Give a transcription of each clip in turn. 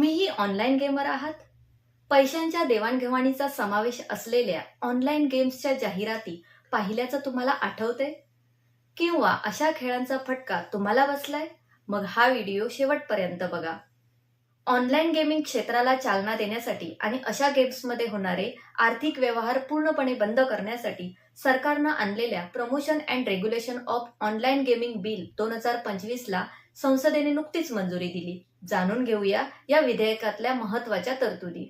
तुम्हीही online gamer आहात? पैशांच्या देवाणघेवाणीचा समावेश असलेल्या ऑनलाईन गेम्सच्या जाहिराती पाहिल्याचं तुम्हाला आठवतंय? किंवा अशा खेळांचा फटका तुम्हाला बसलाय? मग हा व्हिडिओ शेवटपर्यंत बघा. ऑनलाईन गेमिंग क्षेत्राला चालना देण्यासाठी आणि अशा गेम्समध्ये होणारे आर्थिक व्यवहार पूर्णपणे बंद करण्यासाठी सरकारनं आणलेल्या promotion and regulation of online gaming bill 2025 ला संसदेने नुकतीच मंजुरी दिली. जाणून घेऊया या विधेयकातल्या महत्त्वाच्या तरतुदी.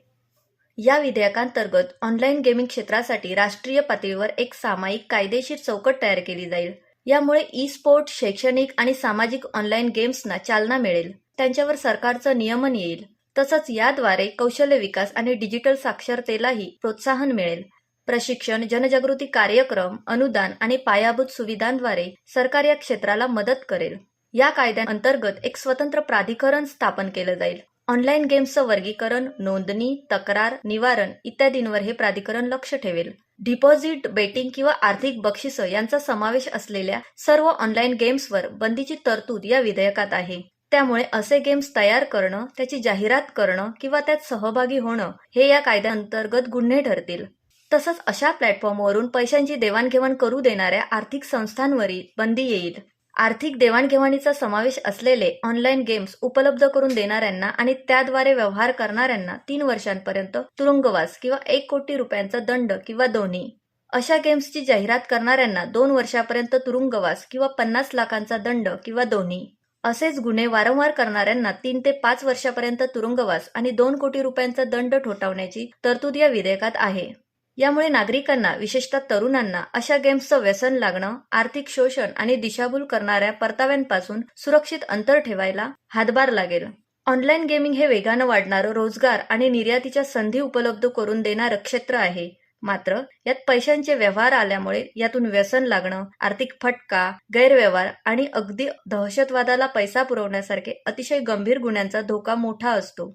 या विधेयकांतर्गत ऑनलाईन गेमिंग क्षेत्रासाठी राष्ट्रीय पातळीवर एक सामायिक कायदेशीर चौकट तयार केली जाईल. यामुळे ई स्पोर्ट, शैक्षणिक आणि सामाजिक ऑनलाईन गेम्सना चालना मिळेल. त्यांच्यावर सरकारचं नियमन येईल. तसंच याद्वारे कौशल्य विकास आणि डिजिटल साक्षरतेलाही प्रोत्साहन मिळेल. प्रशिक्षण, जनजागृती कार्यक्रम, अनुदान आणि पायाभूत सुविधांद्वारे सरकार या क्षेत्राला मदत करेल. या कायद्यांअंतर्गत एक स्वतंत्र प्राधिकरण स्थापन केलं जाईल. ऑनलाईन गेम्सचं वर्गीकरण, नोंदणी, तक्रार, निवारण इत्यादींवर हे प्राधिकरण लक्ष ठेवेल. डिपॉझिट, बेटिंग किंवा आर्थिक बक्षिसं यांचा समावेश असलेल्या सर्व ऑनलाईन गेम्सवर बंदीची तरतूद या विधेयकात आहे. त्यामुळे असे गेम्स तयार करणं, त्याची जाहिरात करणं किंवा त्यात सहभागी होणं हे या कायद्याअंतर्गत गुन्हे ठरतील. तसंच अशा प्लॅटफॉर्मवरून पैशांची देवाणघेवाण करू देणाऱ्या आर्थिक संस्थांवरही बंदी येईल. आर्थिक देवाणघेवाणीचा समावेश असलेले ऑनलाईन गेम्स उपलब्ध करून देणाऱ्यांना आणि त्याद्वारे व्यवहार करणाऱ्यांना 3 वर्षांपर्यंत तुरुंगवास किंवा 1 कोटी रुपयांचा दंड किंवा दोन्ही. अशा गेम्सची जाहिरात करणाऱ्यांना 2 वर्षांपर्यंत तुरुंगवास किंवा 50 लाखांचा दंड किंवा दोन्ही. असेच गुन्हे वारंवार करणाऱ्यांना 3 ते 5 वर्षांपर्यंत तुरुंगवास आणि 2 कोटी रुपयांचा दंड ठोठावण्याची तरतूद या विधेयकात आहे. यामुळे नागरिकांना, विशेषतः तरुणांना अशा गेम्सचं व्यसन लागणं, आर्थिक शोषण आणि दिशाभूल करणाऱ्या परताव्यांपासून सुरक्षित अंतर ठेवायला हातभार लागेल. ऑनलाईन गेमिंग हे वेगानं वाढणारं रोजगार आणि निर्यातीच्या संधी उपलब्ध करून देणारं क्षेत्र आहे. मात्र यात पैशांचे व्यवहार आल्यामुळे यातून व्यसन लागणं, आर्थिक फटका, गैरव्यवहार आणि अगदी दहशतवादाला पैसा पुरवण्यासारखे अतिशय गंभीर गुन्ह्यांचा धोका मोठा असतो.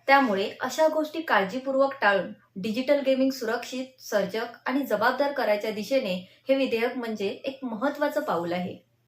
त्यामुळे अशा गोष्टी काळजीपूर्वक टाळून डिजिटल गेमिंग सुरक्षित, सर्जक आणि जबाबदार करायच्या दिशेने हे विधेयक म्हणजे एक महत्त्वाचं पाऊल आहे.